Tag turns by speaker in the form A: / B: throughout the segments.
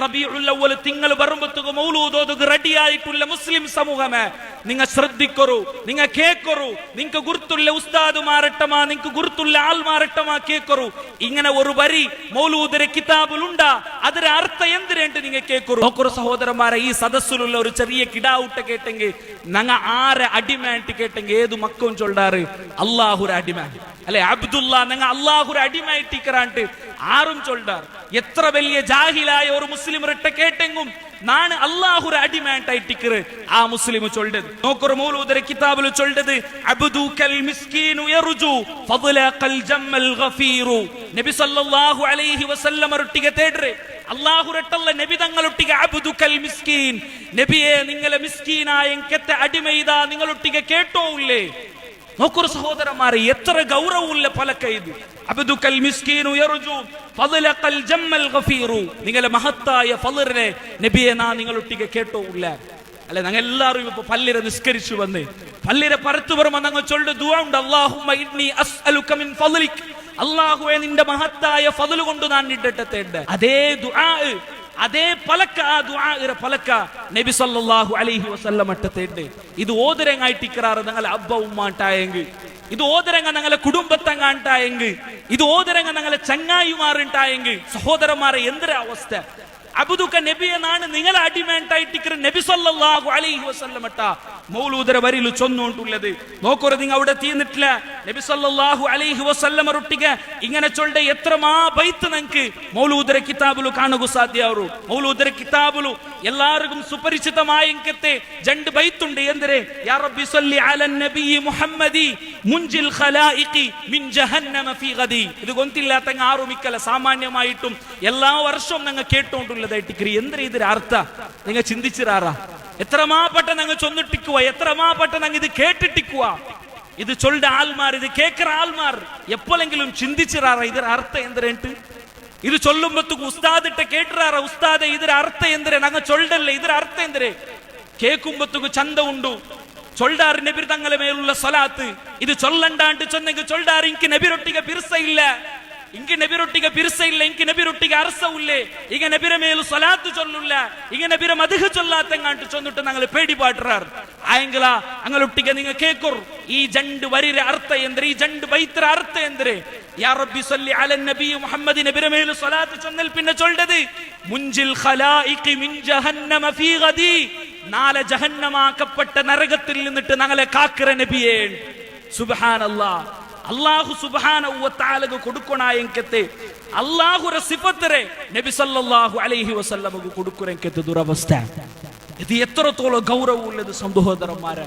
A: റബീഉൽ അവ്വൽ തിങ്കൾ വരുമ്പത്തുക മൗലൂദ് ഓതുക റെഡി ആയിട്ടുള്ള മുസ്ലിം സമൂഹമേ, നിങ്ങൾ ശ്രദ്ധിക്കറു, നിങ്ങൾ കേക്കറു. നിങ്ങൾക്ക് ഗുർത്തുള്ള ഉസ്താദുമാരട്ടമാ, നിങ്ങൾക്ക് ഗുർത്തുള്ള ആൾമാരട്ടമാ കേക്കറു. ഇങ്ങനെ ഒരു വരി മൗലൂദിന്റെ കിതാബിലുണ്ടാ, അതിന്റെ അർത്ഥം എന്തിനുണ്ട് നിങ്ങൾ കേക്കറു. നോക്കറു സഹോദരന്മാരെ, ഈ സദസ്സിലുള്ള ഒരു ചെറിയ കിടാവുട്ട കേട്ടെങ്കിൽ ഞങ്ങ ആരെ അടിമായിട്ട് കേട്ടെങ്കിൽ ഏതു മക്കവും ചൊല്ലാറ് അള്ളാഹുര അടിമ അല്ലെ, അബ്ദുള്ള ഞങ്ങ അള്ളാഹുര അടിമായിട്ടിക്കറാണ്ട് ആരും ചൊല്ലാർ. എത്ര വലിയ ജാഹിലായ ഒരു മുസ്ലിം റിട്ട കേട്ടെങ്കും നാണ് അല്ലാഹുര അടിമായിട്ടിക്കറ് ആ മുസ്ലിം ചൊല്ലത്. നോക്കൊരു മൗലൂദിന്റെ കിതാബിൽ ചൊല്ലത് അബ്ദുകൽ മിസ്കീനു യർജു ഫദ്ലഖൽ ജമ്മൽ ഗഫീറു. നബി സല്ലല്ലാഹു അലൈഹി വസല്ലം ഒട്ടിಗೆ തേಡ್ರೆ അല്ലാഹുരട്ടല്ല നബി തങ്ങളൊട്ടിಗೆ അബ്ദുകൽ മിസ്കീൻ, നബിയെ നിങ്ങളെ മിസ്കീനായ എങ്കത്തെ അടിമൈദാ നിങ്ങളൊട്ടിಗೆ കേട്ടോ ഇല്ലേ. നോക്കൊരു സഹോദരന്മാരെ, എത്ര ഗൗരവമുള്ള പലക്ക ഇത്. അബ്ദുകൽ മിസ്കീനു യർജു ഫദ്ലഖൽ ജമ്മൽ ഗഫീറു. നിങ്ങളെ മഹത്തായ ഫളറിനെ നബിയെ നാ നിങ്ങളൊട്ടിಗೆ കേട്ടോ ഇല്ല അല്ലെ. ഞങ്ങൾ എല്ലാവരും ഇപ്പൊ പള്ളിരെ നിസ്കരിച്ചു വന്ന് പള്ളിരെ പരത്തു വരുമ്പോ ഞങ്ങൾ ചൊല്ലുന്ന ദുആ ഉണ്ട്, അല്ലാഹുമ്മ ഇന്നി അസ്അലുക മിൻ ഫളലിക്. അല്ലാഹുവേ നിന്റെ മഹത്തായ ഫളൽ കൊണ്ട് ഞാൻ നിന്നിട്ടേണ്ട അതേ ദുആ, അതേ പലക്ക, ആ ദുആഇര പലക്ക നബി സല്ലല്ലാഹു അലൈഹി വസല്ലം അട്ടത്തേണ്ട്. ഇത് ഓദരങ്ങായിട്ടിക്കറാറ് ഞങ്ങളെ അബ്ബ ഉമ്മാണ്ടായെങ്കിൽ, ഇത് ഓദരങ്ങ ഞങ്ങളെ കുടുംബത്തങ്ങാണ്ടായെങ്കിൽ, ഇത് ഓദരങ്ങ ഞങ്ങളെ ചങ്ങായിമാരുണ്ടായെങ്കിൽ സഹോദരന്മാരെ എന്തൊരു അവസ്ഥ. അബ്ദുക നബിയെ നാണ് നിങ്ങളെ അടിമേണ്ടായിട്ടിക്കറ നബി സല്ലല്ലാഹു അലൈഹി വസല്ലം അട്ട മൗലൂദര വരിയിൽ ചൊന്നുകൊണ്ടുള്ളത്. നോക്കൊരു നിങ്ങൾ അവിടെ തീർന്നിട്ടില്ല. നബി സല്ലല്ലാഹു അലൈഹി വസല്ലം ഒട്ടിಗೆ ഇങ്ങനെ ചൊല്ലെ എത്രമാ ബൈത്ത് നമുക്ക് മൗലൂദര കിതാബിಲು കാണുക സാಧ್ಯ. ಅವರು മൗലൂദര കിതാബിಲು എല്ലാവർക്കും സുപരിചിതമായ ഇങ്കത്തെ രണ്ട് ബൈത്തുണ്ട്. എന്തിരെ യാ റബ്ബി സല്ലി അലൻ നബി മുഹമ്മദി മുൻജിൽ ഖലായിഖി മിൻ ജഹന്നമ ഫീ ഗദി. ഇത് ഗൊന്തില്ലാത്തങ്ങ ആരും മിക്കല സാമാന്യമായിട്ടും എല്ലാ വർഷവും ഞങ്ങൾ കേട്ടോണ്ടുള്ളതായിട്ടിക്കറി. എന്തിരെ ഇതിന്റെ അർത്ഥ നിങ്ങൾ ചിന്തിച്ചിരാറാ? എത്രമാപ്പെട്ട ഞങ്ങൾ ചൊന്നിട്ടിക്കുക, എത്രമാപ്പെട്ട ഞങ്ങൾ ഇത് കേട്ടിട്ടിക്കുക. ഇത് ചൊല്ലുന്ന ആൾമാർ, ഇത് കേൾക്കുന്ന ആൾമാർ എപ്പോഴെങ്കിലും ചിന്തിച്ചിരാറാ ഇതിന്റെ അർത്ഥം എന്തിരേട്ട്? ഇത് ചൊല്ലുമ്പത്തുക്ക് ഉസ്താദിട്ട് കേട്ടിറാറ, ഉസ്താദെ ഇതിന്റെ അർത്ഥം എന്തിരെ? ഞങ്ങൾ ചൊല്ലല്ലേ ഇതിന്റെ അർത്ഥം എന്തിരെ? കേൾക്കുമ്പത്തുക്ക് ചന്ത ഉണ്ടു ചൊല്ലാറ് നബി തങ്ങളെ മേലുള്ള സ്വലാത്ത്. ഇത് ചൊല്ലണ്ടാണ്ട് ചൊന്നെങ്കിൽ ചൊല്ലാറ് എനിക്ക് നബിരൊട്ടിಗೆ പിർസ ಇಲ್ಲ, ಇಂಗೆ ನಬಿರೊಟ್ಟಿಗೆ ಪಿರ್ಸ ಇಲ್ಲ, ಇಂಗೆ ನಬಿರೊಟ್ಟಿಗೆ ಅರಸವುಲ್ಲೇ, ಈಗ ನಬಿರ ಮೇಲು ಸ್ವಲಾತು ಚೊಲ್ಲುಲ್ಲ, ಈಗ ನಬಿರ ಮದಹ ಚೊಲ್ಲಾತಂಗಾಂಟು ಚೊಂದಿಟ್ಟು ഞങ്ങൾ പേടിപാട്ടറാർ. ആയെങ്കില ഞങ്ങളൊട്ടിಗೆ നിങ്ങൾ കേൾക്കൊരു ഈ ജണ്ട് വരിരെ അർത്ഥ എന്തിരെ, ഈ ജണ്ട് ബൈത്ര അർത്ഥ എന്തിരെ? യാ റബ്ബി സല്ലി അലൻ നബി മുഹമ്മദ് നബിര മേലു സ്വലാത്ത് ചൊന്നൽ പിന്നെ ചൊല്ലത് മുൻജിൽ ഖലായിഖി മിൻ ജഹന്നമ ഫീ ഗദി. നാളെ ജഹന്നമാക്കപ്പെട്ട നരകത്തിൽ നിന്നിട്ട് ഞങ്ങളെ കാക്കറ നബിയേ. സുബ്ഹാനല്ലാഹ്. അല്ലാഹു സുബ്ഹാനഹു വ തആലക്ക് കൊടുക്കണായെങ്കത്തെ അല്ലാഹുര സിഫത്തരെ നബി സല്ലല്ലാഹു അലൈഹി വസല്ലമക്ക് കൊടുക്കുരെങ്കത്തെ ദുരവസ്ഥ. ഇത് എത്രത്തോളം ഗൗരവമുള്ളത് സഹോദരന്മാരെ.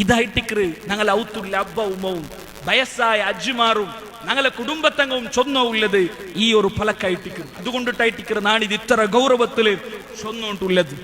A: ഇതായിട്ടിക്കറ് ഞങ്ങളെ ഔത്തുള്ള അബ്ബ ഉമ്മവും വയസ്സായ അജ്ജിമാറും ഞങ്ങളെ കുടുംബത്തംഗവും ചൊന്നുള്ളത് ഈ ഒരു ഫലക്കായിട്ടിക്കറ്. അതുകൊണ്ടിട്ടായിട്ടിക്കറ് നാണിത് ഇത്ര ഗൗരവത്തില് ചൊന്നുകൊണ്ടുള്ളത്.